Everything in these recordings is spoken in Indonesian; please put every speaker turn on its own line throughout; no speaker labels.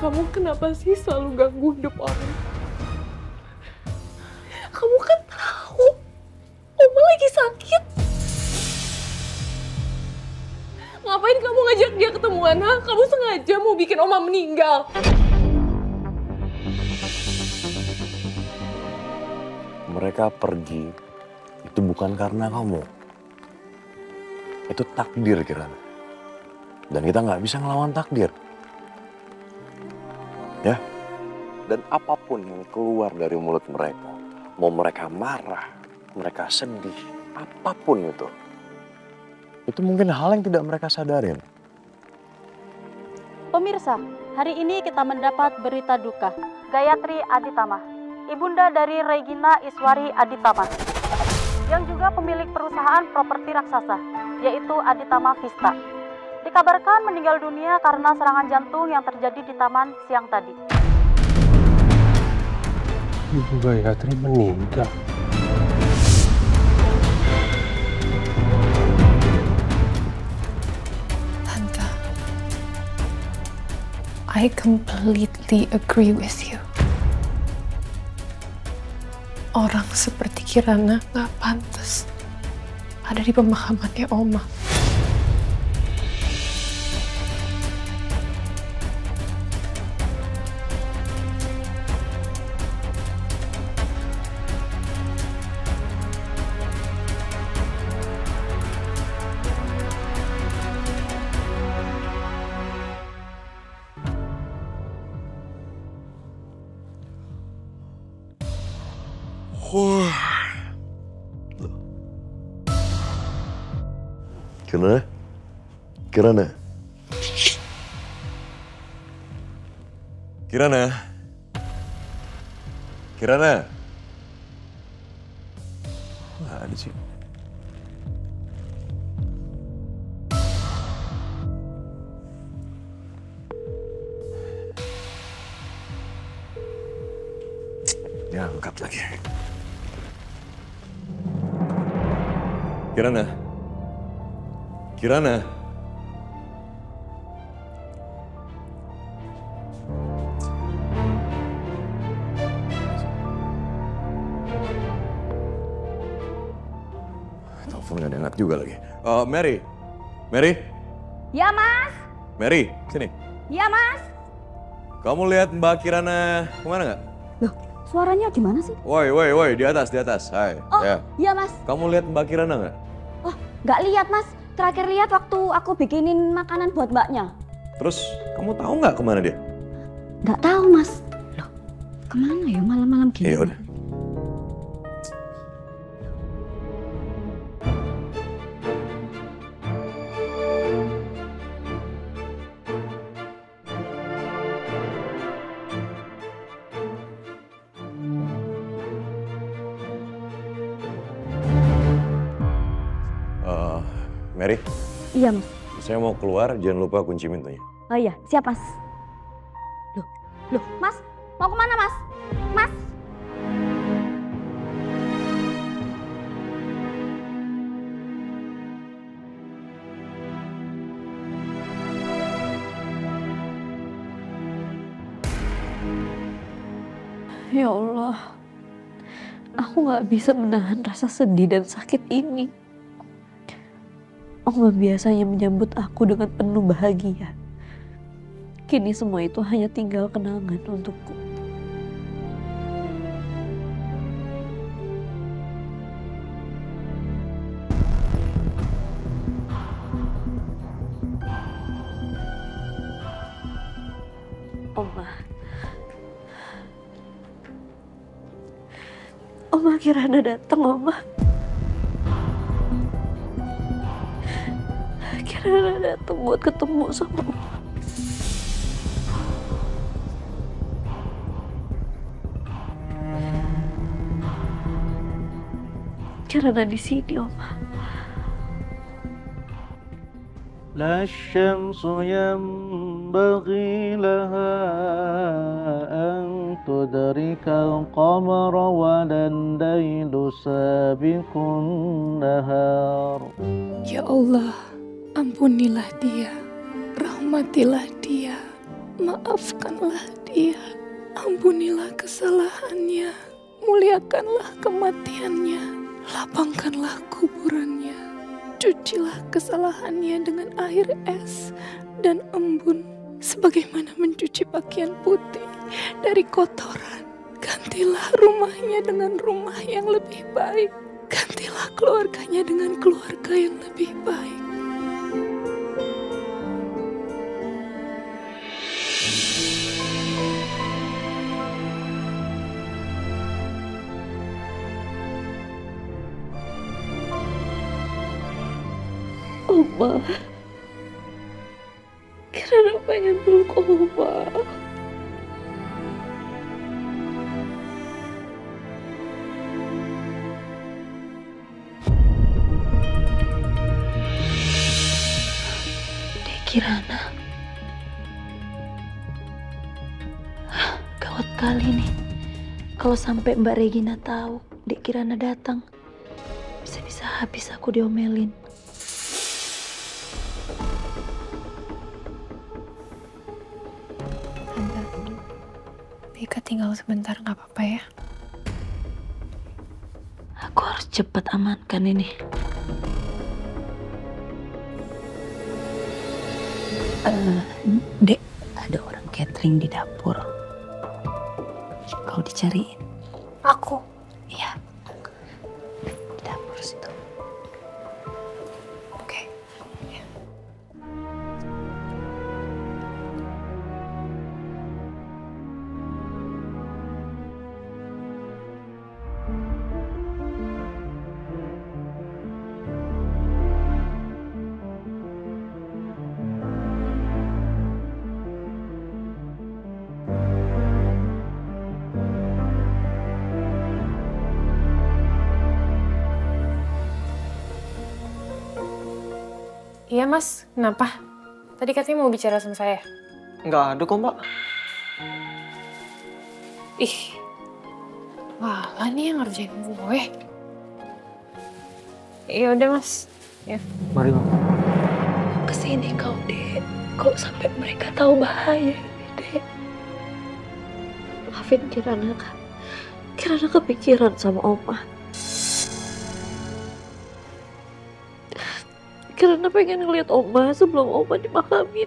kamu kenapa sih selalu ganggu hidup orang? Kamu kan tahu Oma lagi sakit. Ngapain kamu ngajak dia ketemuan? Kamu sengaja mau bikin Oma meninggal.
Mereka pergi itu bukan karena kamu. Itu takdir, Kirana. Dan kita nggak bisa ngelawan takdir. Ya. Dan apapun yang keluar dari mulut mereka, mau mereka marah, mereka sedih, apapun itu mungkin hal yang tidak mereka sadarin.
Pemirsa, hari ini kita mendapat berita duka. Gayatri Aditama, ibunda dari Regina Iswari Aditama, yang juga pemilik perusahaan properti raksasa, yaitu Aditama Vista, dikabarkan meninggal dunia karena serangan jantung yang terjadi di taman siang tadi.
Ibu Gayatri meninggal.
Tante, I completely agree with you. Orang seperti Kirana gak pantas ada di pemakamannya Oma.
Kirana? Kirana? Kirana? Kirana? Nggak ada sih. Ya, angkat lagi. Kirana? Kirana? Telepon nggak diangkat juga lagi. Mary? Mary?
Ya, Mas.
Mary, sini.
Ya, Mas.
Kamu lihat Mbak Kirana kemana nggak?
Loh, suaranya gimana sih?
Woi, di atas. Hai.
Oh,
Ya.
iya, Mas.
Kamu lihat Mbak Kirana nggak?
Oh, nggak lihat, Mas. Terakhir lihat waktu aku bikinin makanan buat mbaknya.
Terus kamu tahu nggak kemana dia?
Nggak tahu, Mas. Loh, kemana ya malam-malam gini?
Ya udah. Mary?
Iya, Mas.
Saya mau keluar, jangan lupa kunci pintunya.
Oh iya, siap, Mas. Loh, Mas, mau kemana, Mas? Mas?
Ya Allah, aku gak bisa menahan rasa sedih dan sakit ini. Oma biasanya menyambut aku dengan penuh bahagia. Kini semua itu hanya tinggal kenangan untukku. Oma Kirana datang, Oma. Kirana datang buat ketemu sama Oma. Kirana di sini, Oma.
لا الشمس ينبغي لها أن تدرك القمر ولا الليل سابق النهار.
Ya Allah, ampunilah dia, rahmatilah dia, Maafkanlah dia, ampunilah kesalahannya, muliakanlah kematiannya, lapangkanlah kuburannya, cucilah kesalahannya dengan air es dan embun, sebagaimana mencuci pakaian putih dari kotoran. Gantilah rumahnya dengan rumah yang lebih baik, gantilah keluarganya dengan keluarga yang lebih baik.
Oma, Kirana pengen peluk Oma. Dek Kirana, gawat kali nih. Kalau sampai Mbak Regina tahu Dek Kirana datang, bisa-bisa habis aku diomelin.
Ika tinggal sebentar, nggak apa-apa ya?
Aku harus cepat amankan ini.
Dek, ada orang catering di dapur. Kau dicariin.
Aku?
Iya. Di dapur situ.
Oke. Ya. Iya mas, kenapa? Tadi katanya mau bicara sama saya.
Nggak ada kok, Mbak.
Ih, Lala nih yang ngerjain gue. Ya udah mas, ya.
Mari, Mbak.
Kesini kau, Dek. Kalau sampai mereka tahu bahaya ini, Dek. Maafin Kirana, Kak. Kirana kepikiran sama Oma. Kirana pengen ngeliat Oma sebelum Oma dimakamin.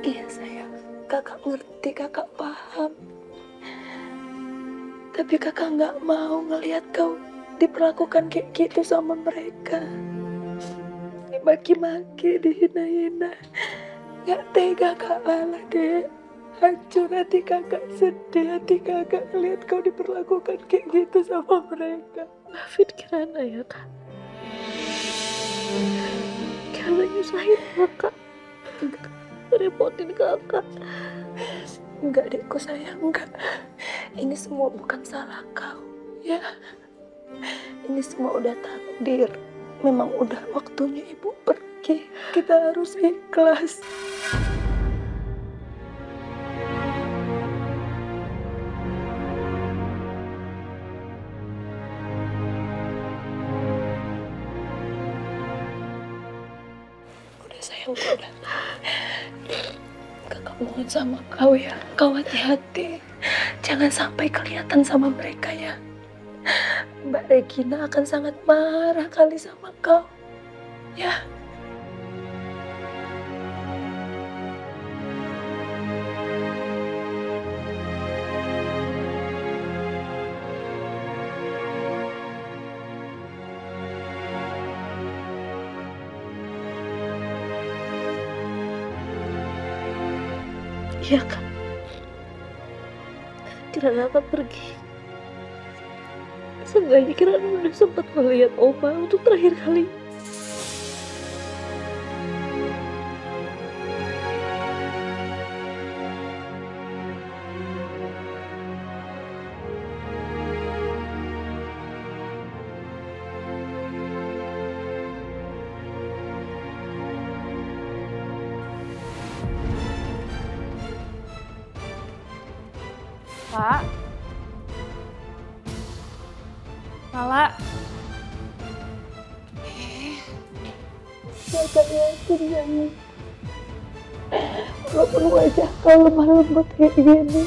Iya sayang, kakak ngerti, kakak paham. Tapi kakak nggak mau ngelihat kau diperlakukan kayak gitu sama mereka. Dimaki-maki, dihina-hina. Nggak tega Kak Lala, Dek. Hancur hati kakak, sedih hati kakak ngelihat kau diperlakukan kayak gitu sama mereka. Maafin Kirana ya, Kak. Kirana nyusahin kakak. Enggak, repotin kakak. Enggak, Dekku sayang, enggak. Ini semua bukan salah kau, ya. Ini semua udah takdir. Memang udah waktunya ibu pergi. Kita harus ikhlas. Sayang, udah. Kakak mohon sama kau ya, kau hati-hati. Jangan sampai kelihatan sama mereka ya. Mbak Regina akan sangat marah kali sama kau. Ya. Iya kan? Kirana akan pergi. Seenggaknya Kirana udah sempat melihat Oma untuk terakhir kali.
Pak. Lala.
Kakak yakin jangan. Walaupun wajah kau lemah lembut kayak gini,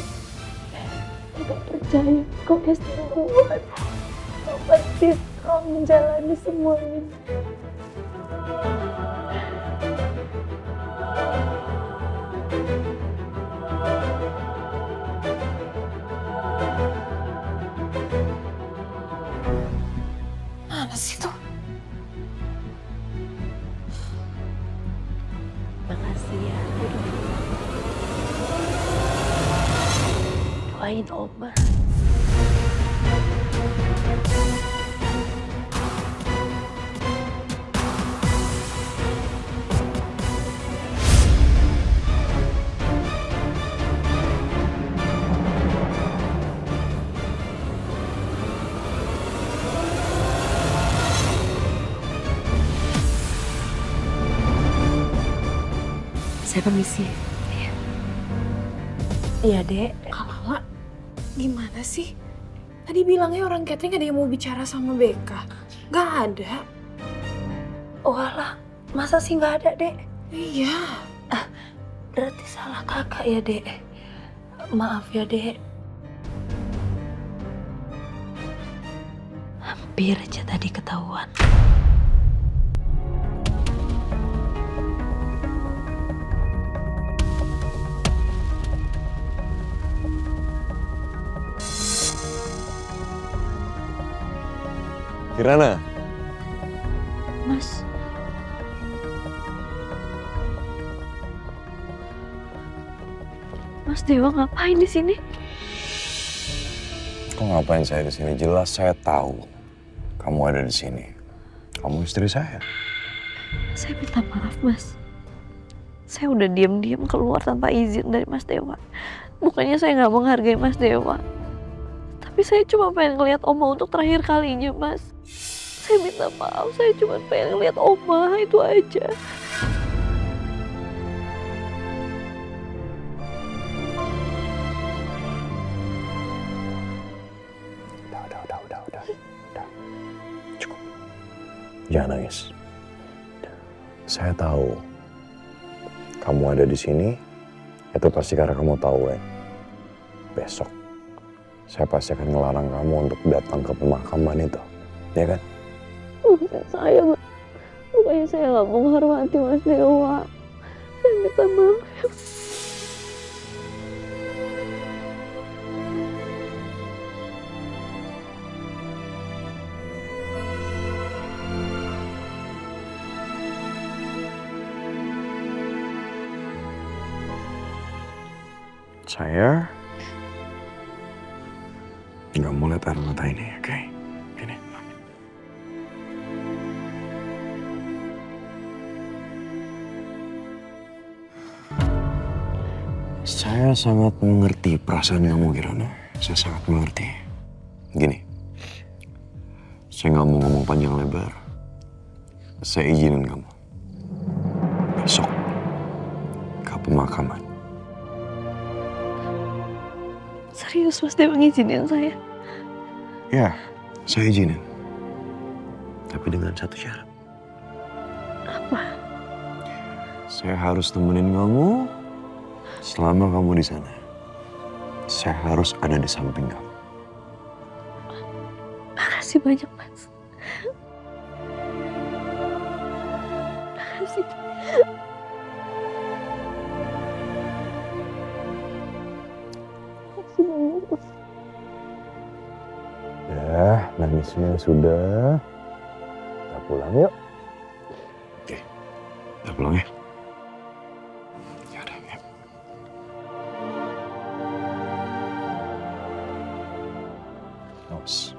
kakak percaya kau pasti kuat. Kau pasti strong menjalani semua ini.
Mana sih tuh?
Makasih ya. Doain Oma. Saya permisi. Iya, Dek.
Kak Lala, gimana sih? Tadi bilangnya orang catering ada yang mau bicara sama Beka. Gak ada.
Oh alah, masa sih nggak ada, Dek?
Iya.
Berarti salah kakak ya, Dek. Maaf ya, Dek. Hampir aja tadi ketahuan.
Kirana.
Mas. Mas Dewa ngapain di sini?
Kok ngapain saya di sini? Jelas saya tahu kamu ada di sini. Kamu istri saya.
Saya minta maaf, Mas. Saya udah diam-diam keluar tanpa izin dari Mas Dewa. Bukannya saya nggak menghargai Mas Dewa. Tapi saya cuma pengen ngeliat Oma untuk terakhir kalinya, Mas. Saya minta maaf, saya cuma pengen ngeliat Oma, itu aja.
Udah. Cukup. Jangan nangis. Saya tahu kamu ada di sini, itu pasti karena kamu tahu ya. Besok saya pasti akan ngelarang kamu untuk datang ke pemakaman itu, ya kan?
Maafin saya, Mas. Bukannya saya nggak menghormati Mas Dewa. Saya minta maaf ya.
Saya nggak mau lihat air mata ini, oke? Gini. Saya sangat mengerti perasaan kamu, Kirana. Saya sangat mengerti. Gini, saya nggak mau ngomong panjang lebar. Saya izinin kamu. Besok ke pemakaman.
Serius Mas Dewa ngizinin saya?
Ya, saya izinin. Tapi dengan satu syarat.
Apa?
Saya harus temenin kamu selama kamu di sana. Saya harus ada di samping kamu.
Makasih banyak, Mas. Makasih. Makasih banyak, Mas.
Ya, nangisnya sudah. Kita pulang yuk. Oke, kita pulang ya. Yaudah, ya. Awas.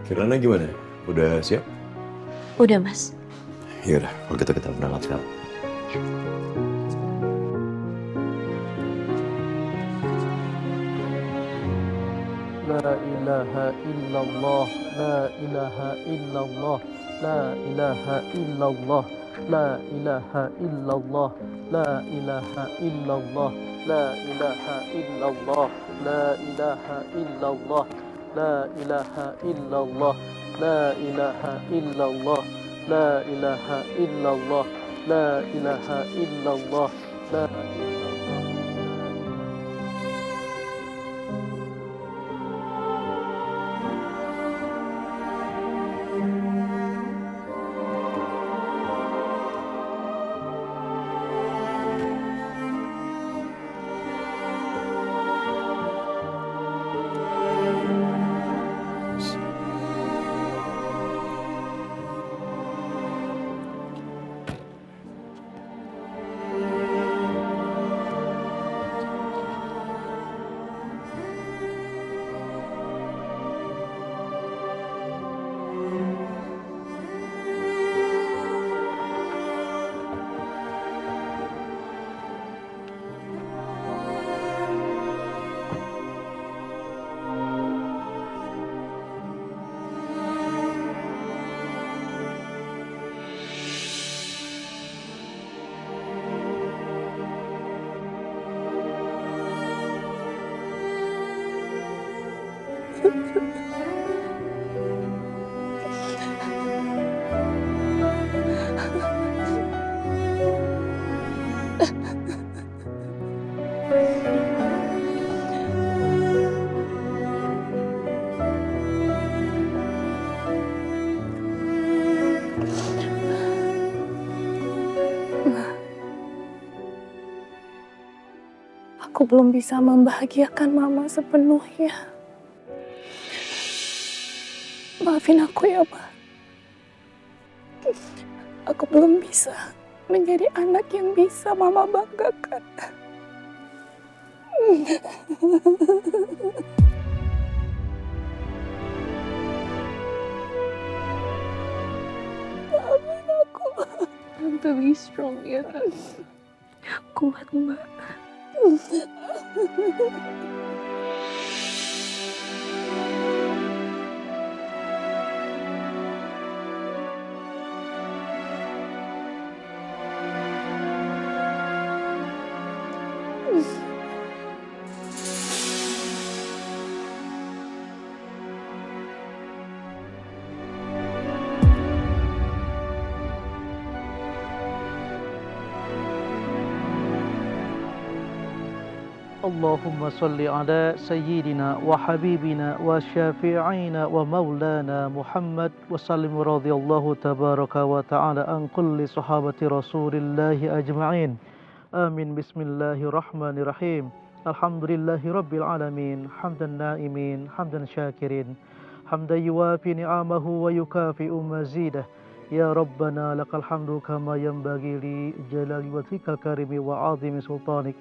Kirana gimana? Udah siap?
Udah, Mas.
Yaudah, kalau gitu kita berangkat sekarang.
لا إله إلا الله لا إله إلا الله لا إله إلا الله لا إله إلا الله لا إله إلا الله لا إله إلا الله لا إله إلا الله لا إله إلا الله لا إله إلا الله لا إله إلا الله لا إله إلا الله لا
Aku belum bisa membahagiakan Mama sepenuhnya. Maafin aku ya, Ma. Aku belum bisa menjadi anak yang bisa Mama banggakan. Maafin aku. Tante, be strong ya. Kuat, Mbak.
اللهم صل على سيدنا وحبيبنا وشافعنا ومولانا محمد وسلم رضي الله تبارك وتعالى عن كل صحابة رسول الله أجمعين آمين بسم الله الرحمن الرحيم الحمد لله رب العالمين حمدا نائمين حمدا شاكرين حمدا يوافي نعمه ويكافئ مزيده يا ربنا لك الحمد كما ينبغي لجلال وجهك الكريم وعظيم سلطانك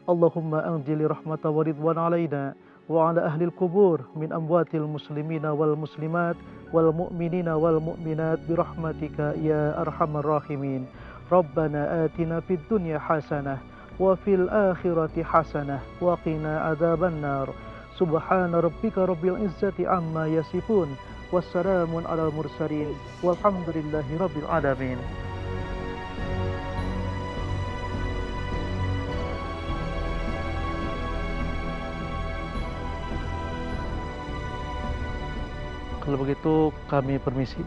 اللهم أنزل رحمة ورضوان علينا وعلى أهل القبور من أموات المسلمين والمسلمات والمؤمنين والمؤمنات برحمتك يا أرحم الراحمين ربنا آتنا في الدنيا حسنة وفي الآخرة حسنة وقنا عذاب النار سبحان ربك رب العزة عما يصفون والسلام على المرسلين والحمد لله رب العالمين. Kalau begitu kami permisi.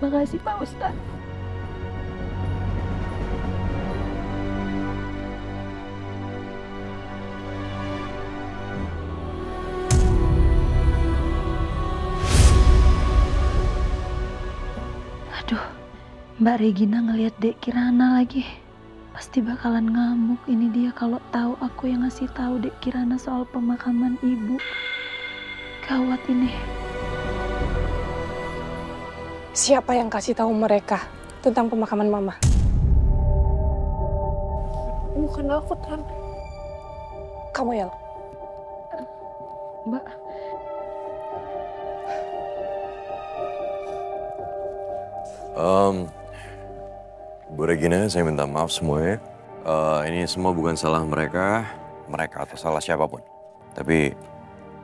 Makasih Pak Ustadz.
Aduh, Mbak Regina ngelihat Dek Kirana lagi. Pasti bakalan ngamuk ini dia kalau tahu aku yang ngasih tahu Dek Kirana soal pemakaman ibu. Gawat ini.
Siapa yang kasih tahu mereka tentang pemakaman Mama? Bukan aku, Tan. Kamu, Yal.
Mbak.
Bu Regina, saya minta maaf semuanya. Ini semua bukan salah mereka atau salah siapapun. Tapi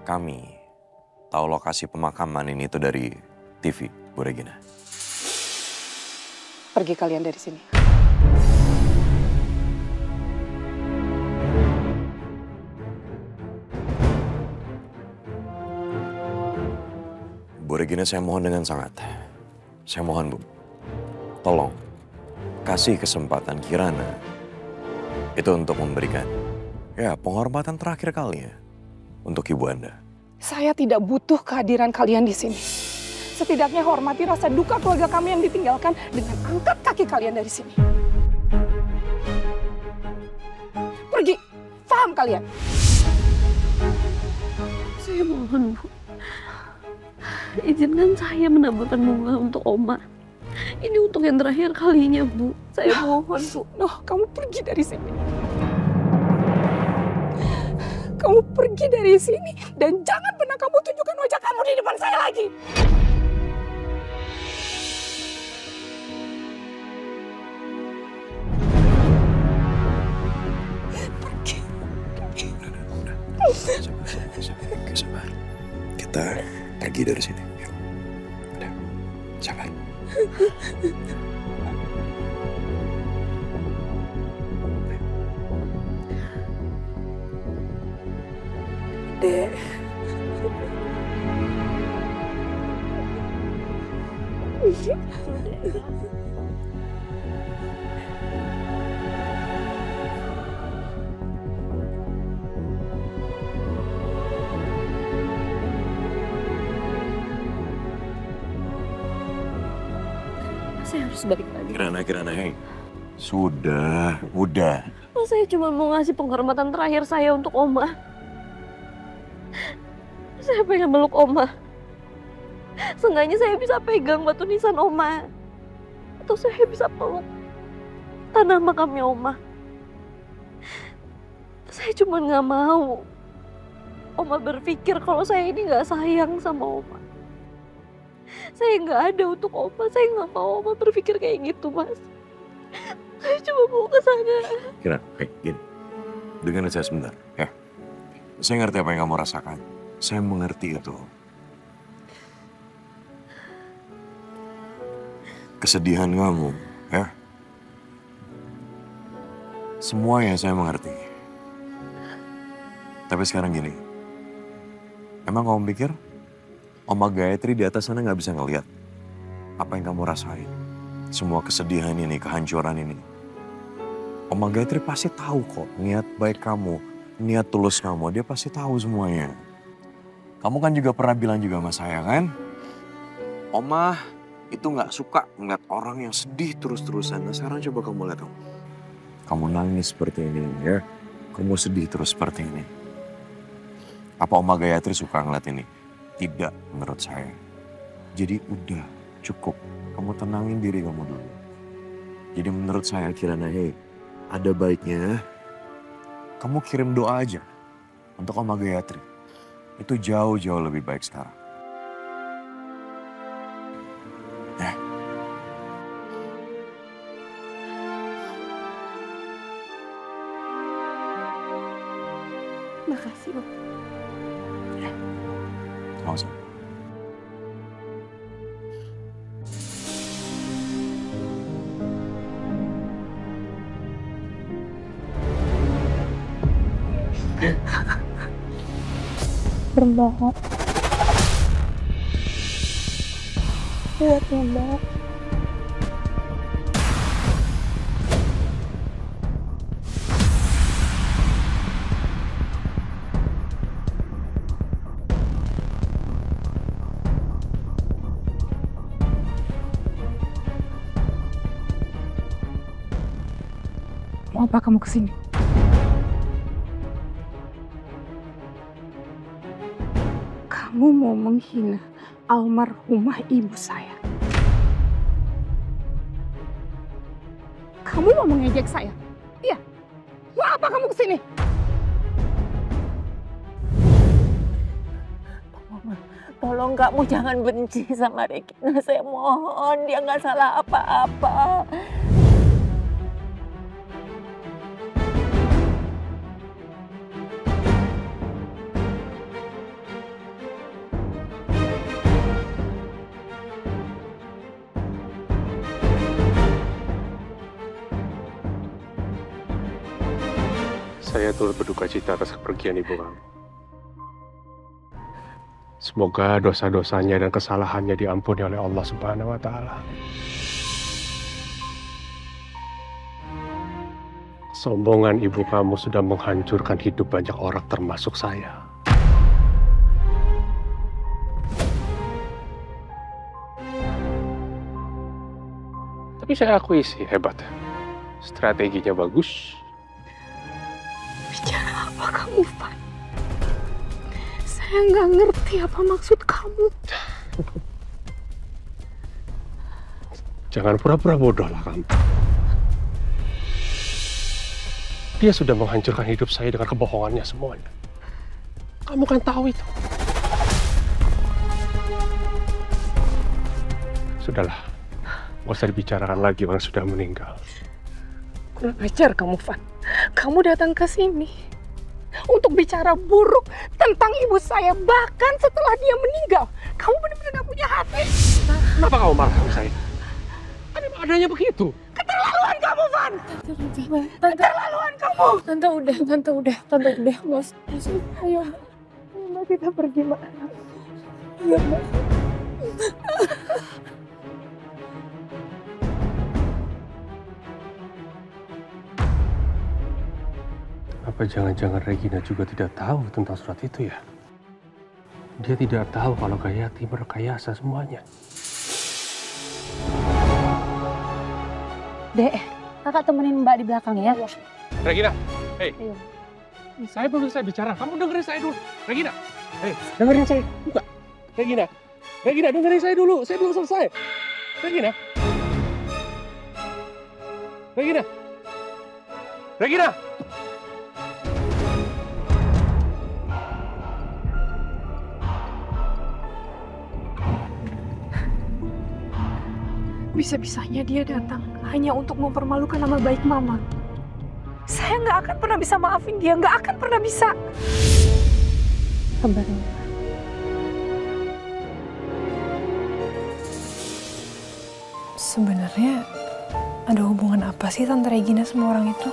Kami tahu lokasi pemakaman ini itu dari TV, Bu Regina.
Pergi kalian dari sini.
Bu Regina, saya mohon dengan sangat. Saya mohon, Bu. Tolong kasih kesempatan Kirana itu untuk memberikan penghormatan terakhir kalinya untuk ibu Anda.
Saya tidak butuh kehadiran kalian di sini. Setidaknya hormati rasa duka keluarga kami yang ditinggalkan dengan angkat kaki kalian dari sini. Pergi, paham kalian?
Saya mohon, Bu. Izinkan saya menaburkan bunga untuk Oma. Ini untuk yang terakhir kalinya, Bu. Saya mohon, Bu.
Noh, kamu pergi dari sini. Kamu pergi dari sini dan jangan pernah kamu tunjukkan wajah kamu di depan saya lagi. Pergi.
Sabar. Kita pergi dari sini. Yuk. Udah, sabar.
Dek.
Saya harus balik lagi.
Kirana, hei. Sudah, udah.
Saya cuma mau ngasih penghormatan terakhir saya untuk Oma. Saya pengen meluk Oma. Seenggaknya saya bisa pegang batu nisan Oma. Atau saya bisa peluk tanah makamnya Oma. Saya cuma nggak mau Oma berpikir kalau saya ini nggak sayang sama Oma. Saya nggak ada untuk Oma. Saya nggak mau Oma berpikir kayak gitu, Mas. Saya cuma mau ke sana.
Kira, gini. Dengerin saya sebentar, ya. Saya ngerti apa yang kamu rasakan. Saya mengerti itu. Kesedihan kamu, ya. Semuanya saya mengerti. Tapi sekarang gini. Emang kamu pikir Oma Gayatri di atas sana nggak bisa ngeliat apa yang kamu rasain? Semua kesedihan ini, kehancuran ini. Oma Gayatri pasti tahu kok niat baik kamu, niat tulus kamu. Dia pasti tahu semuanya. Kamu kan juga pernah bilang juga sama saya kan? Oma itu nggak suka ngeliat orang yang sedih terus-terusan. Nah sekarang coba kamu lihat dong. Kamu nangis seperti ini ya. Kamu sedih terus seperti ini. Apa Oma Gayatri suka ngeliat ini? Tidak menurut saya. Jadi udah cukup. Kamu tenangin diri kamu dulu. Jadi menurut saya Kirana, hei, ada baiknya kamu kirim doa aja untuk Oma Gayatri. Itu jauh-jauh lebih baik sekarang. Ya.
Makasih, Om.
Ya. Sama-sama.
Mbak. Kuat ya, Mbak.
Mau apa kamu kesini? Kamu mau menghina almarhumah ibu saya. Kamu mau mengejek saya? Iya. Mau apa kamu kesini?
Tolong kamu jangan benci sama Regina. Saya mohon, dia nggak salah apa-apa.
Saya turut berduka cita atas kepergian ibu kamu. Semoga dosa-dosanya dan kesalahannya diampuni oleh Allah Subhanahu wa Ta'ala. Kesombongan ibu kamu sudah menghancurkan hidup banyak orang termasuk saya. Tapi saya akui sih hebat. Strateginya bagus.
Bicara apa kamu, Van? Saya nggak ngerti apa maksud kamu.
Jangan pura-pura bodoh lah kamu. Dia sudah menghancurkan hidup saya dengan kebohongannya semuanya. Kamu kan tahu itu. Sudahlah, nggak usah dibicarakan lagi orang sudah meninggal.
Kurang ajar kamu, Van. Kamu datang ke sini untuk bicara buruk tentang ibu saya, bahkan setelah dia meninggal. Kamu benar-benar gak punya hati.
Kenapa kamu marah sama saya? Kan emang adanya begitu.
Keterlaluan kamu, Van. Keterlaluan kamu.
Tante udah, Mas. Ayo, Mbak, kita pergi, Mbak. Ayo, Mbak.
Apa jangan-jangan Regina juga tidak tahu tentang surat itu ya? Dia tidak tahu kalau Gayatri merekayasa semuanya.
Dek, kakak temenin Mbak di belakang ya.
Regina, hei. Saya belum selesai bicara. Kamu dengerin saya dulu. Regina, hei, dengerin saya. Buka. Regina, dengerin saya dulu. Saya belum selesai. Regina.
Bisa-bisanya dia datang hanya untuk mempermalukan nama baik Mama. Saya nggak akan pernah bisa maafin dia, nggak akan pernah bisa.
Sabar.
Sebenarnya ada hubungan apa sih Tante Regina sama orang itu?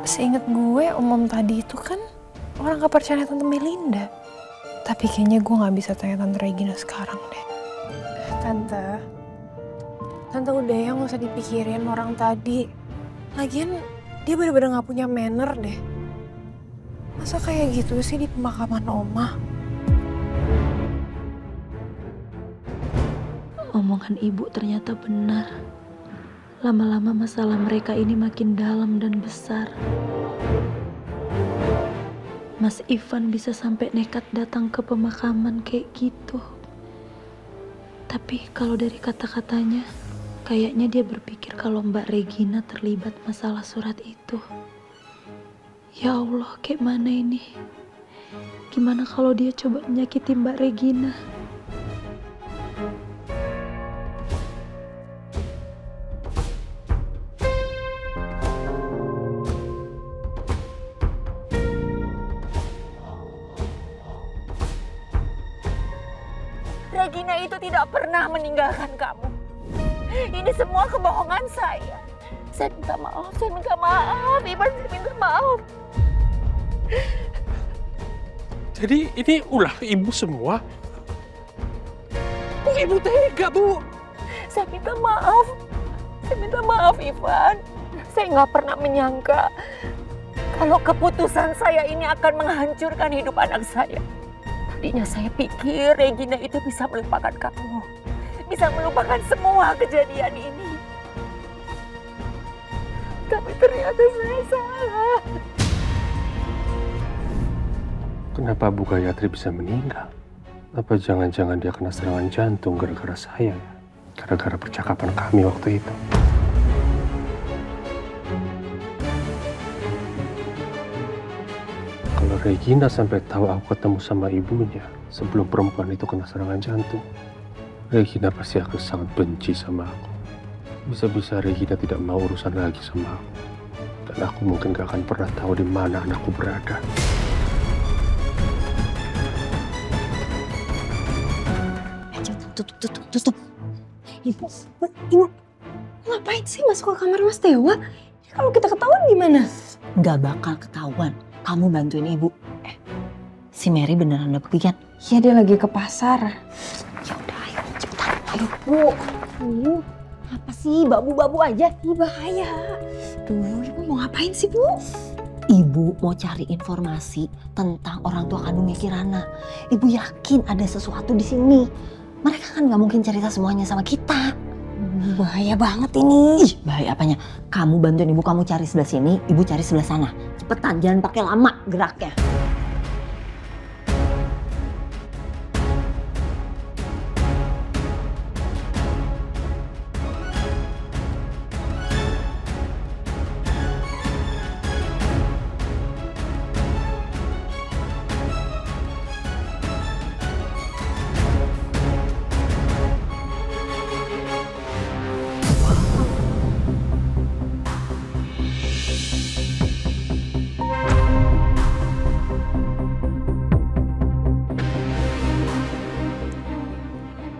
Seingat gue, Om tadi itu kan orang kepercayaan Tante Melinda. Tapi kayaknya gue nggak bisa tanya Tante Regina sekarang deh. Tante udah ya, nggak usah dipikirin orang tadi. Lagian dia bener-bener nggak punya manner deh. Masa kayak gitu sih di pemakaman Oma?
Omongan ibu ternyata benar. Lama-lama masalah mereka ini makin dalam dan besar. Mas Ivan bisa sampai nekat datang ke pemakaman kayak gitu. Tapi kalau dari kata-katanya, kayaknya dia berpikir kalau Mbak Regina terlibat masalah surat itu. Ya Allah, kayak mana ini? Gimana kalau dia coba menyakiti Mbak Regina?
Regina itu tidak pernah meninggalkan kamu. Ini semua kebohongan saya. Saya minta maaf, Ivan, saya minta maaf.
Jadi ini ulah ibu semua? Kok ibu tega, Bu?
Saya minta maaf, Ivan. Saya nggak pernah menyangka kalau keputusan saya ini akan menghancurkan hidup anak saya. Tadinya saya pikir Regina itu bisa melupakan kamu. Bisa melupakan semua kejadian ini. Tapi ternyata saya salah.
Kenapa Bu Gayatri bisa meninggal? Apa jangan-jangan dia kena serangan jantung gara-gara saya ya? Gara-gara percakapan kami waktu itu. Kalau Regina sampai tahu aku ketemu sama ibunya sebelum perempuan itu kena serangan jantung, Regina pasti akan sangat benci sama aku. Bisa-bisa Regina tidak mau urusan lagi sama aku. Dan aku mungkin gak akan pernah tahu di mana anakku berada.
Tutup. Ibu, ngapain sih masuk ke kamar Mas Dewa?
kalau kita ketahuan gimana?
Gak bakal ketahuan. Kamu bantuin ibu. Si Mary beneran udah pergi kan?
Iya, dia lagi ke pasar.
Ya udah, ayo cepetan. Ayo Bu. Apa sih babu-babu aja?
Ini bahaya. Tuh, ibu mau ngapain sih, Bu?
Ibu mau cari informasi tentang orang tua kandungnya Kirana. Ibu yakin ada sesuatu di sini. Mereka kan nggak mungkin cerita semuanya sama kita.
Bahaya banget ini.
Ih, bahaya apanya? Kamu bantuin ibu, kamu cari sebelah sini, ibu cari sebelah sana. Cepetan, jangan pakai lama geraknya.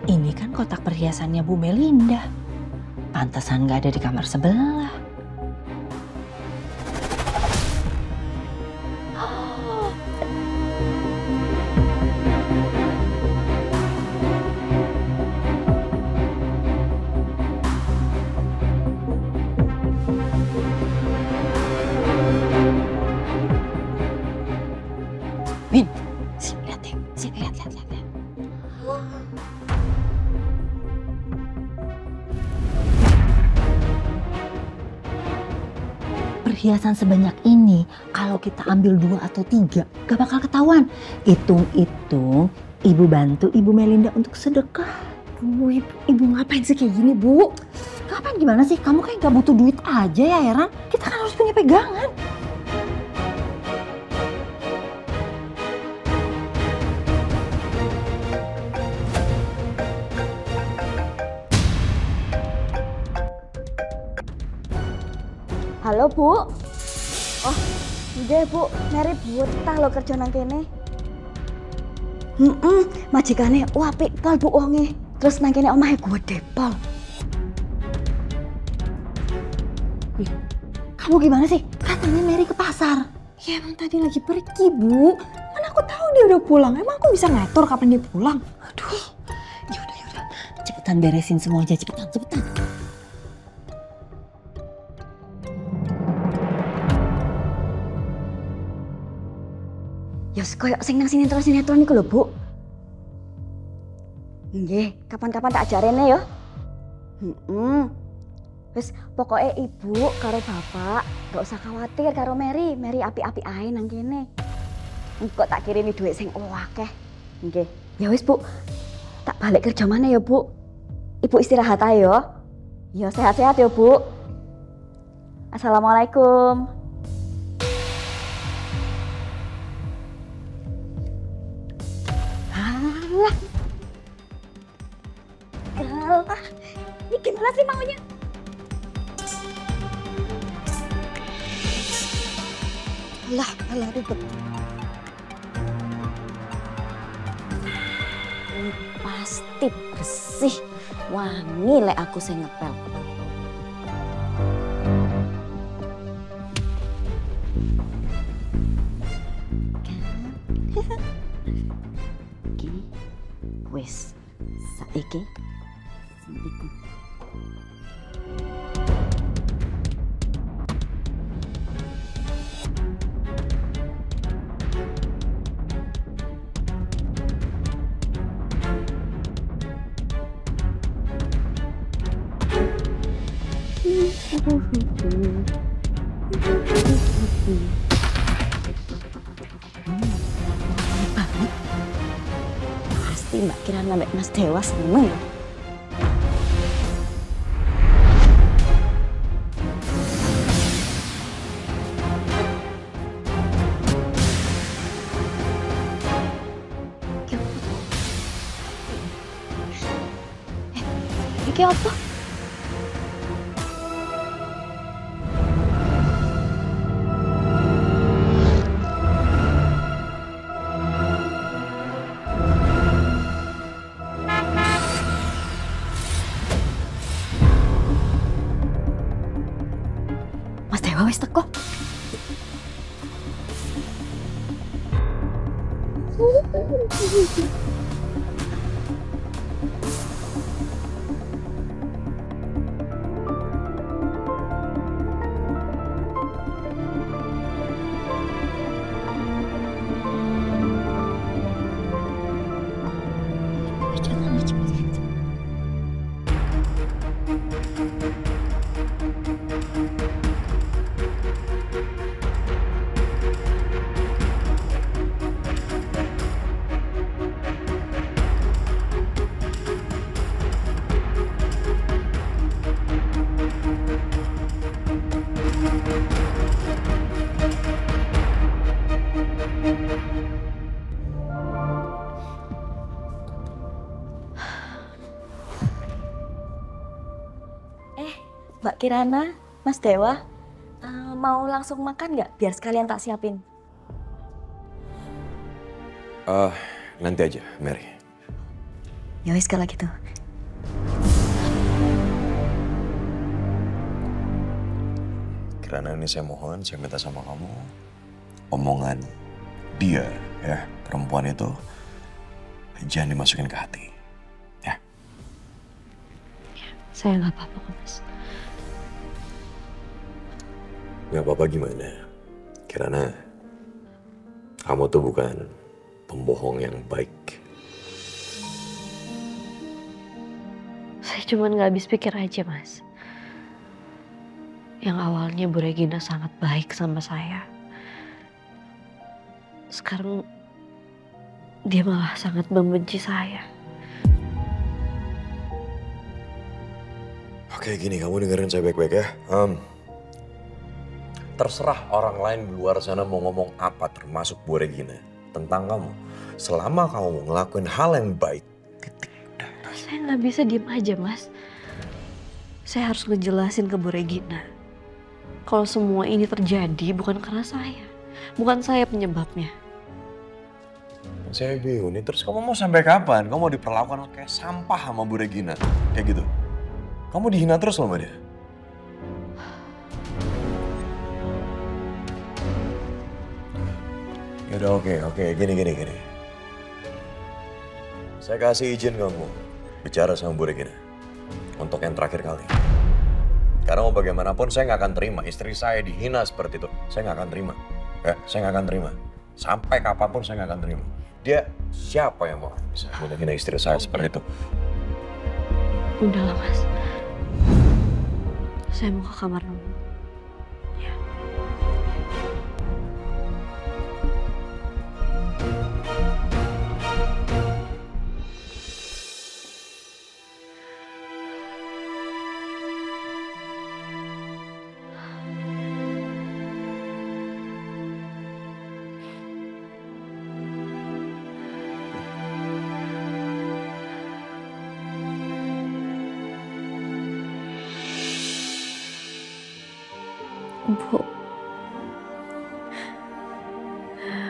Ini kan kotak perhiasannya Bu Melinda. Pantesan nggak ada di kamar sebelah. Min, sini lihat deh, sini lihat. Perhiasan sebanyak ini, kalau kita ambil 2 atau 3, gak bakal ketahuan. Hitung-hitung, ibu bantu Ibu Melinda untuk sedekah.
Ibu ngapain sih kayak gini, Bu?
Kapan gimana sih? Kamu kayak gak butuh duit aja ya, Heran? Kita kan harus punya pegangan.
Halo Bu. Oh, nggih Bu, Mary betah lo kerja nang kene. Majikane apik pol Bu wonge. Terus nang kene omahe gede pol.
Kamu gimana sih? Katanya Mary ke pasar.
Ya emang tadi lagi pergi, Bu. Mana aku tahu dia udah pulang. Emang aku bisa ngatur kapan dia pulang?
Aduh, yaudah. Cepetan beresin semua aja, cepetan.
Yos koyo sing nang sinetron iku lho Bu. Nggih, kapan-kapan tak ajarene ya. Wis pokoknya ibu karo bapak gak usah khawatir karo Mary. Mary api-api ae nang kene. Engko tak kirimi duit sing akeh. Nggih. Ya wis Bu. Tak balik kerja mana ya Bu. Ibu istirahat ae ya. Ya sehat-sehat ya Bu. Assalamualaikum. Alah. Ini gimana sih maunya? Alah ribet. Pasti bersih. Wangi lek aku sing ngepel. Iki wis saiki sing iku. Pasti Mbak Kirana mbak Mas Dewa seneng. Iki apa? Mas Dewa.
Mbak wis teko. Mbak Kirana, Mas Dewa, mau langsung makan nggak? Biar sekalian tak siapin.
Nanti aja, Mary.
Ya wis kalau gitu.
Kirana, ini saya mohon, saya minta sama kamu, omongan dia, ya, perempuan itu, jangan dimasukin ke hati. Ya.
Saya nggak apa-apa kok, Mas.
Nggak apa-apa gimana? Kirana, kamu tuh bukan pembohong yang baik.
Saya cuma nggak habis pikir aja, Mas. Yang awalnya Bu Regina sangat baik sama saya. Sekarang dia malah sangat membenci saya.
Oke, gini, kamu dengerin saya baik-baik ya. Terserah orang lain di luar sana mau ngomong apa, termasuk Bu Regina, tentang kamu. Selama kamu ngelakuin hal yang baik, titik.
Saya nggak bisa diem aja, Mas. Saya harus ngejelasin ke Bu Regina. Kalau semua ini terjadi bukan karena saya. Bukan saya penyebabnya.
Saya bingung nih, terus kamu mau sampai kapan? Kamu mau diperlakukan kayak sampah sama Bu Regina? Kayak gitu? Kamu dihina terus sama dia? Yaudah, oke, gini. Saya kasih izin kamu bicara sama Bu Regina untuk yang terakhir kali. Karena mau bagaimanapun saya nggak akan terima istri saya dihina seperti itu. Saya nggak akan terima. Ya, saya nggak akan terima. Sampai kapanpun saya nggak akan terima. Dia siapa yang mau bisa menghina istri saya seperti itu?
Udahlah, Mas. Saya mau ke kamar dulu. Ya. Bu,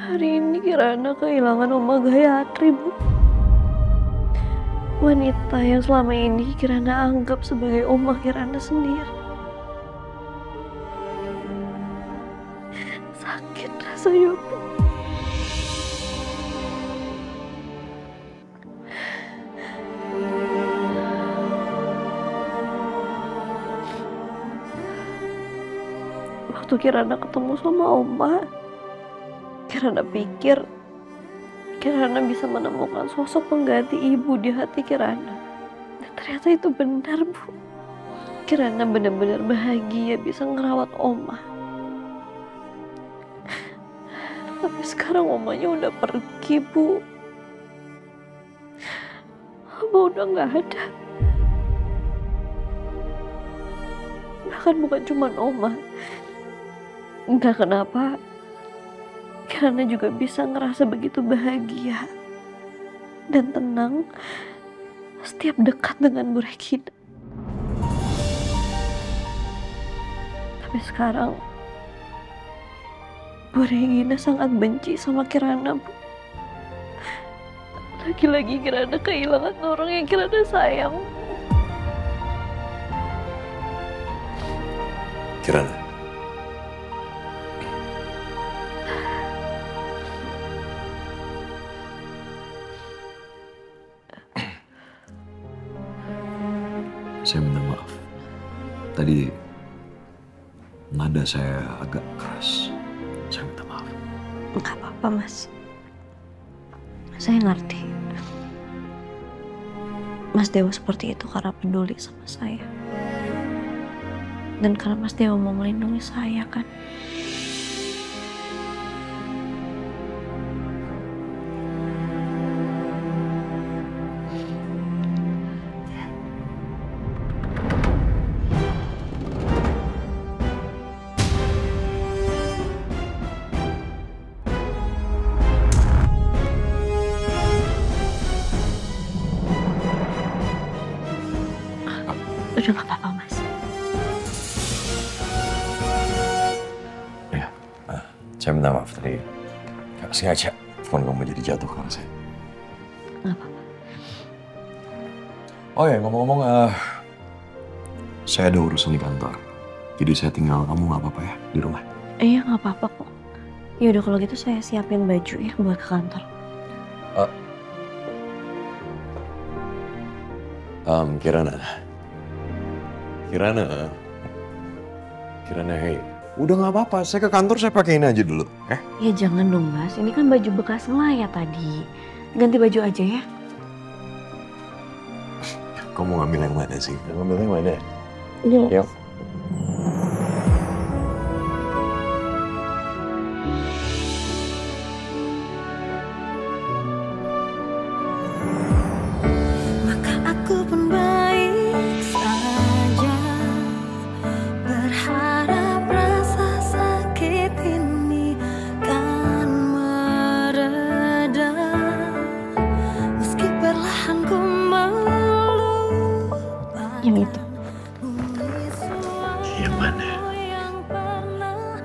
hari ini Kirana kehilangan Oma Gayatri, Bu. Wanita yang selama ini Kirana anggap sebagai Oma Kirana sendiri. Sakit rasanya, Bu. Waktu Kirana ketemu sama Oma, Kirana pikir Kirana bisa menemukan sosok pengganti ibu di hati Kirana. Dan ternyata itu benar, Bu. Kirana benar-benar bahagia bisa ngerawat Oma. Tapi sekarang Omanya udah pergi, Bu. Oma udah nggak ada. Bahkan bukan cuma Oma. Entah kenapa, Kirana juga bisa ngerasa begitu bahagia dan tenang setiap dekat dengan Bu Regina. Tapi sekarang, Bu Regina sangat benci sama Kirana, Bu. Lagi-lagi Kirana kehilangan orang yang Kirana sayang.
Kirana, saya minta maaf. Tadi nada saya agak keras. Saya minta maaf.
Nggak apa-apa, Mas. Saya ngerti. Mas Dewa seperti itu karena peduli sama saya. Dan karena Mas Dewa mau melindungi saya, kan? Udah gak apa-apa, Mas.
Ya, saya minta maaf tadi. Gak sengaja phone kamu jadi jatuh karena saya.
Gak apa-apa.
Oh ya, ngomong-ngomong, saya ada urusan di kantor. Jadi saya tinggal, kamu gak apa-apa ya di rumah?
Iya, gak apa-apa kok. Ya udah kalau gitu saya siapin baju ya buat ke kantor. Kirana, hey. Udah gak apa-apa, saya ke kantor saya pakein aja dulu. Ya jangan dong, Mas. Ini kan baju bekas ngelayat tadi. Ganti baju aja ya.
Kamu ngambil yang mana sih? Ngambil yang mana?
Iya.
Yuk.
Yang itu.
Yang mana?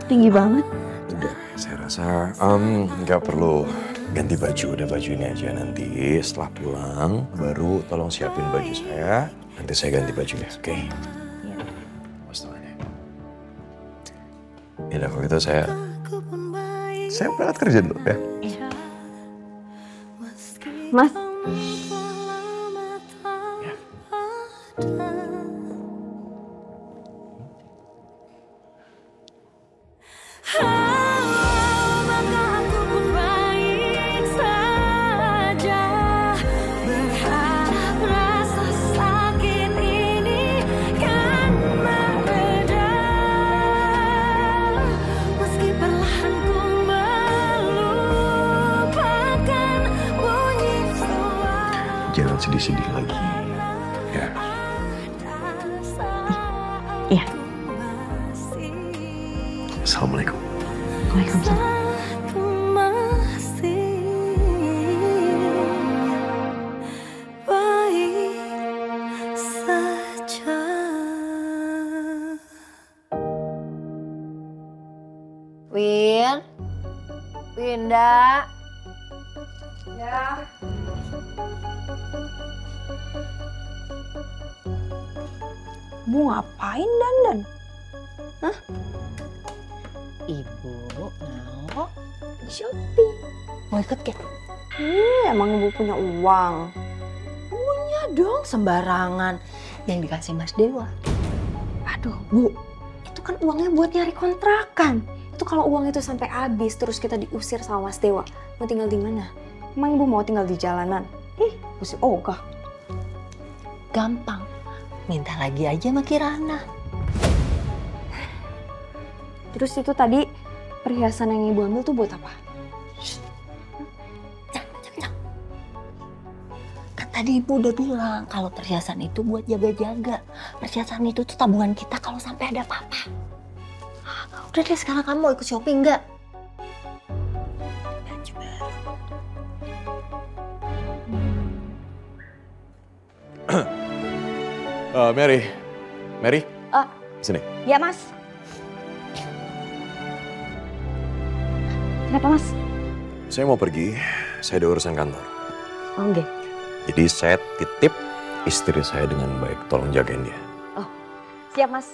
Tinggi banget.
Udah, saya rasa nggak perlu ganti baju. Udah baju ini aja, nanti setelah pulang baru tolong siapin baju saya. Nanti saya ganti bajunya, oke?
Iya.
Mas tangannya. Ya udah, kalau gitu saya berangkat kerja dulu ya.
Iya. Mas.
Jangan sedih-sedih lagi. Ya.
Iya.
Assalamualaikum.
Waalaikumsalam.
Winda. Ya.
Bu ngapain dandan?
Hah?
Ibu mau shopping. Mau ikut ke?
Emang ibu punya uang?
Punya dong, sembarangan. Yang dikasih Mas Dewa.
Aduh, Bu. Itu kan uangnya buat nyari kontrakan. Itu kalau uang itu sampai habis terus kita diusir sama Mas Dewa, mau tinggal di mana? Emang ibu mau tinggal di jalanan? Mesti ogah.
Gampang. Minta lagi aja sama Kirana.
Terus itu tadi perhiasan yang ibu ambil tuh buat apa?
Jangan. Kan tadi ibu udah bilang kalau perhiasan itu buat jaga-jaga. Perhiasan itu tuh tabungan kita kalau sampai ada apa-apa. Udah deh, sekarang kamu mau ikut shopping nggak?
Mary, sini.
Ya Mas. Kenapa Mas?
Saya mau pergi, saya ada urusan kantor.
Oh enggak.
Jadi saya titip istri saya dengan baik, tolong jagain dia.
Oh, siap Mas.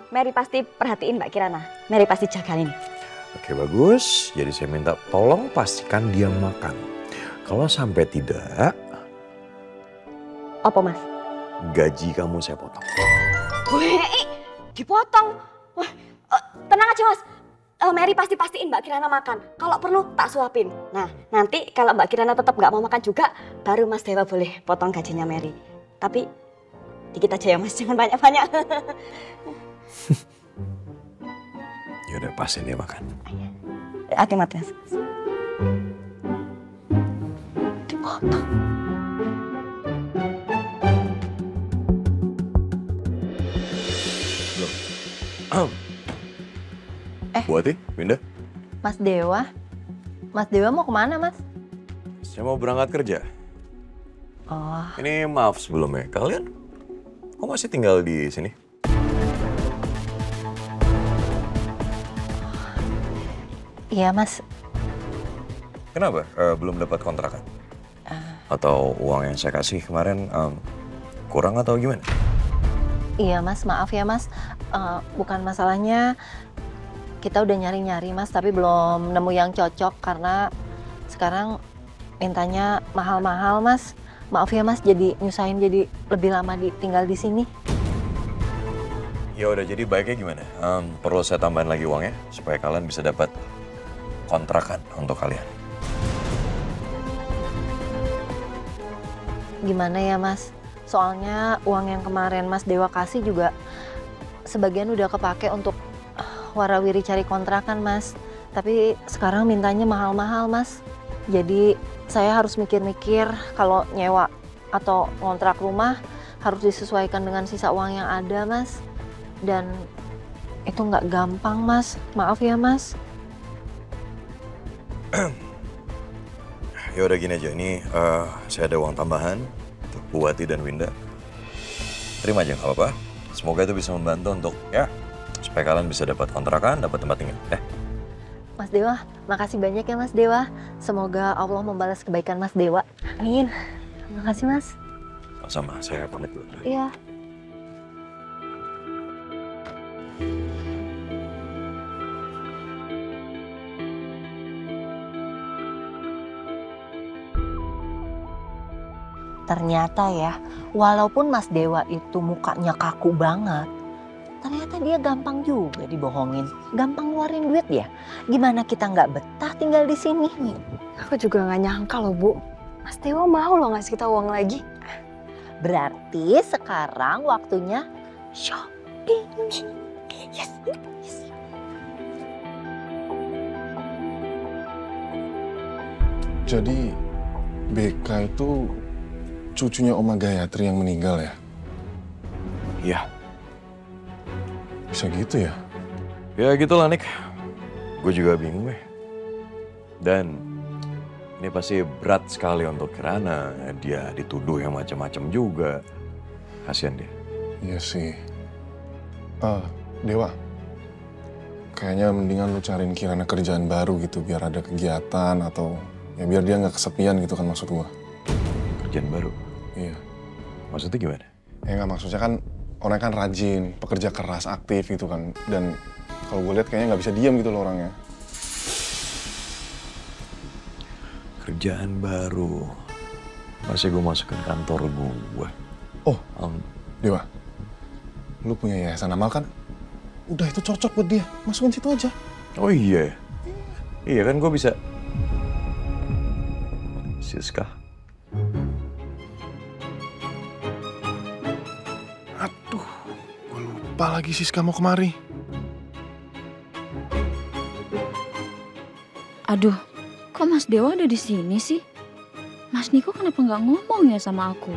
Mary pasti perhatiin Mbak Kirana. Mary pasti jagain ini.
Oke, bagus. Jadi saya minta tolong pastikan dia makan. Kalau sampai tidak...
Apa Mas?
gaji kamu saya potong.
Wih, dipotong. Wah, tenang aja Mas. Mary pasti pastiin Mbak Kirana makan. Kalau perlu tak suapin. Nah, nanti kalau Mbak Kirana tetap nggak mau makan juga, baru Mas Dewa boleh potong gajinya Mary. Tapi dikit aja ya Mas, jangan banyak-banyak.
Ya udah, pasin dia makan.
Hati-hati Mas. Dipotong.
Buati, Winda?
Mas Dewa? Mas Dewa mau kemana, Mas?
Saya mau berangkat kerja.
Oh.
Ini maaf sebelumnya, kalian kok masih tinggal di sini?
Iya, Mas.
Kenapa? Belum dapat kontrakan? Atau uang yang saya kasih kemarin kurang atau gimana?
Iya, Mas. Maaf ya, Mas. Bukan masalahnya kita udah nyari-nyari, Mas, tapi belum nemu yang cocok karena sekarang mintanya mahal-mahal, Mas. Maaf ya, Mas, jadi nyusahin jadi lebih lama tinggal di sini.
Ya udah, jadi baiknya gimana? Perlu saya tambahin lagi uangnya supaya kalian bisa dapat kontrakan untuk kalian.
Gimana ya, Mas? Soalnya uang yang kemarin Mas Dewa kasih juga sebagian udah kepake untuk warawiri cari kontrakan, Mas. Tapi sekarang mintanya mahal-mahal, Mas. Jadi saya harus mikir-mikir kalau nyewa atau ngontrak rumah harus disesuaikan dengan sisa uang yang ada, Mas. Dan itu nggak gampang, Mas. Maaf ya, Mas.
Ya udah gini aja, ini saya ada uang tambahan untuk Buati dan Winda. Terima aja, nggak apa-apa. Semoga itu bisa membantu untuk supaya kalian bisa dapat kontrakan, dapat tempat tinggal.
Mas Dewa, makasih banyak ya Mas Dewa. Semoga Allah membalas kebaikan Mas Dewa. Amin. Makasih, Mas.
Sama, saya pamit dulu.
Iya. Ternyata ya, walaupun Mas Dewa itu mukanya kaku banget, ternyata dia gampang juga dibohongin. Gampang ngeluarin duit ya. Gimana kita nggak betah tinggal di sini?
Aku juga nggak nyangka loh, Bu. Mas Dewa mau loh ngasih kita uang lagi.
Berarti sekarang waktunya shopping. Yes.
Jadi BK itu cucunya Oma Gayatri yang meninggal ya?
Iya.
Bisa gitu ya?
Ya gitulah, Nik. Gue juga bingung ya. Dan ini pasti berat sekali untuk Kirana. Dia dituduh yang macam-macam juga. Kasian dia.
Iya sih. Dewa, kayaknya mendingan lu cariin Kirana kerjaan baru gitu biar ada kegiatan atau ya biar dia nggak kesepian gitu kan maksud gua.
Kerjaan baru?
Iya.
Maksudnya gimana?
Ya nggak, maksudnya kan orangnya kan rajin, pekerja keras, aktif gitu kan. Dan kalau gue lihat kayaknya nggak bisa diam gitu loh orangnya.
Kerjaan baru. Masih gue masukin kantor gue.
Oh, Dewa. Lu punya yayasan amal kan? Udah itu cocok buat dia. Masukin situ aja.
Oh iya. Iya kan gue bisa. Siska.
Aduh, gue lupa lagi Siska mau kemari.
Aduh, kok Mas Dewa ada di sini sih? Mas Niko kenapa nggak ngomong ya sama aku?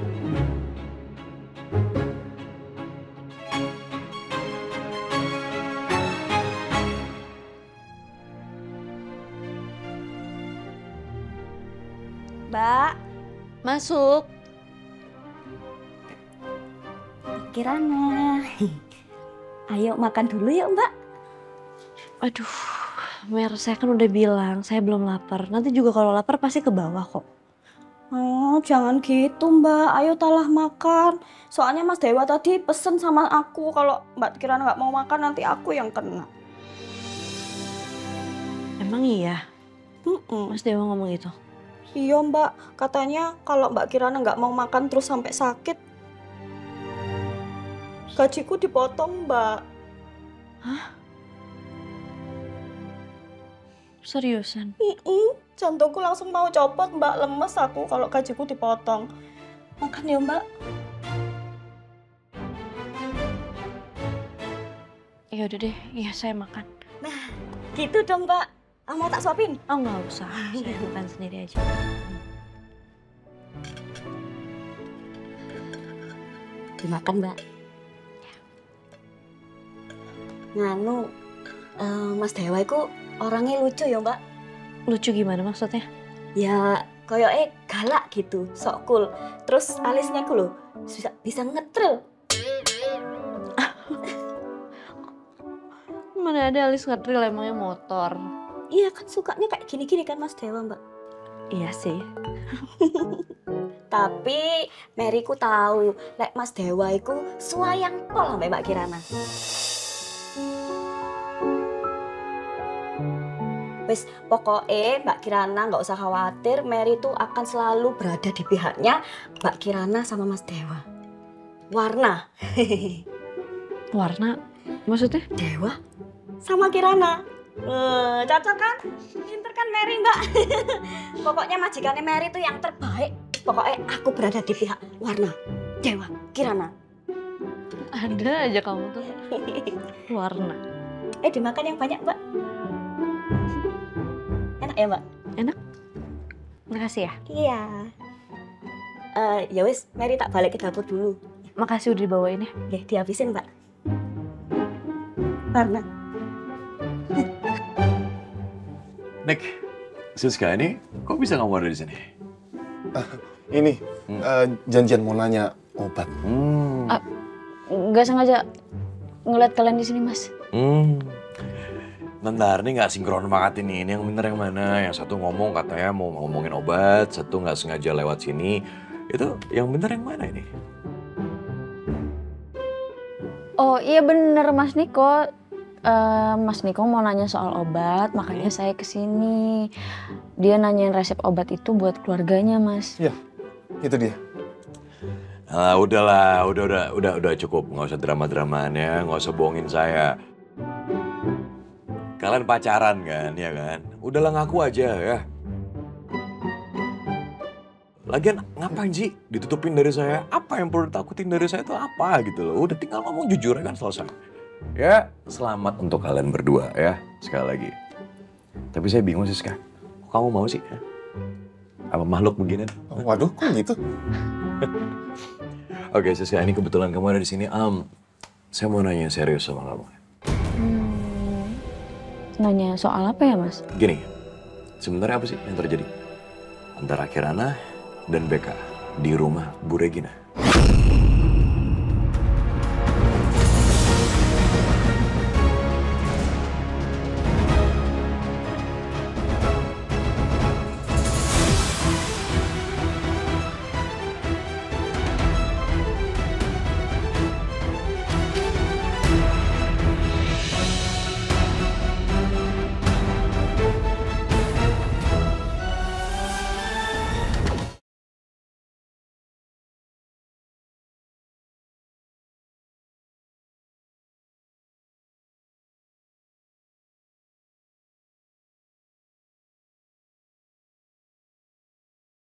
Mbak,
masuk.
Kirana. Ayo makan dulu yuk, Mbak.
Aduh, Mer, saya kan udah bilang saya belum lapar. Nanti juga kalau lapar pasti ke bawah kok.
Oh, jangan gitu, Mbak. Ayo talah makan. Soalnya Mas Dewa tadi pesen sama aku kalau Mbak Kirana nggak mau makan nanti aku yang kena.
Emang iya? Mas Dewa ngomong gitu?
Iya, Mbak. Katanya kalau Mbak Kirana nggak mau makan terus sampai sakit.
Gajiku dipotong, Mbak.
Hah? Seriusan?
Jantungku langsung mau copot, Mbak. Lemes aku kalau gajiku dipotong. Makan ya, Mbak.
Ya udah deh, iya saya makan.
Nah, gitu dong, Mbak. Mau tak suapin?
Oh, nggak usah. Saya makan sendiri aja.
Dimakan, Mbak. Nganu, Mas Dewa itu orangnya lucu ya, Mbak.
Lucu gimana maksudnya?
Ya, koyoke galak gitu, sok cool. Terus alisnya ku loh, bisa ngetril.
Mana ada alis ngetril, emangnya motor.
Iya kan sukanya kayak gini-gini kan Mas Dewa, Mbak.
Iya sih.
Tapi Mary ku tahu lek Mas Dewa iku suayang pol sampe Mbak Kirana. Wis pokoknya Mbak Kirana nggak usah khawatir, Mary tuh akan selalu berada di pihaknya Mbak Kirana sama Mas Dewa. Warna.
Warna? Maksudnya?
Dewa sama Kirana. Cocok kan? Pinter kan Mary, Mbak? Pokoknya majikannya Mary tuh yang terbaik. Pokoknya aku berada di pihak Warna, Dewa, Kirana.
Ada aja kamu tuh. Warna.
Dimakan yang banyak, Mbak. Enak ya, Mbak?
Enak. Makasih ya.
Iya. Ya wis, Mary tak balik ke dapur dulu.
Makasih udah dibawain ya.
Oke, dihabisin, Mbak. Warna.
Nick, Siska, ini kok bisa kamu ada di sini?
Ini janjian mau nanya obat.
Nggak sengaja ngeliat kalian di sini, Mas.
Bentar, ini nggak sinkron banget ini. Ini yang bener yang mana? Yang satu ngomong katanya mau ngomongin obat, satu nggak sengaja lewat sini. Itu yang bener yang mana ini?
Oh iya bener Mas Niko. Mas Niko mau nanya soal obat, makanya saya kesini. Dia nanyain resep obat itu buat keluarganya, Mas.
Iya, itu dia.
Udahlah, udah cukup. Nggak usah drama-dramaan ya, nggak usah bohongin saya. Kalian pacaran kan, ya kan? Udahlah ngaku aja ya. Lagian ngapain sih ditutupin dari saya? Apa yang perlu ditakutin dari saya itu apa gitu loh. Udah tinggal ngomong jujur kan selesai. Ya, selamat untuk kalian berdua ya, sekali lagi. Tapi saya bingung sih, Siska. Kok kamu mau sih? Apa makhluk begini?
Waduh, kok gitu?
Oke, Siska, ini kebetulan kamu ada di sini. Saya mau nanya serius sama kamu.
Nanya soal apa ya, Mas?
Gini, sebenarnya apa sih yang terjadi antara Kirana dan Beka di rumah Bu Regina?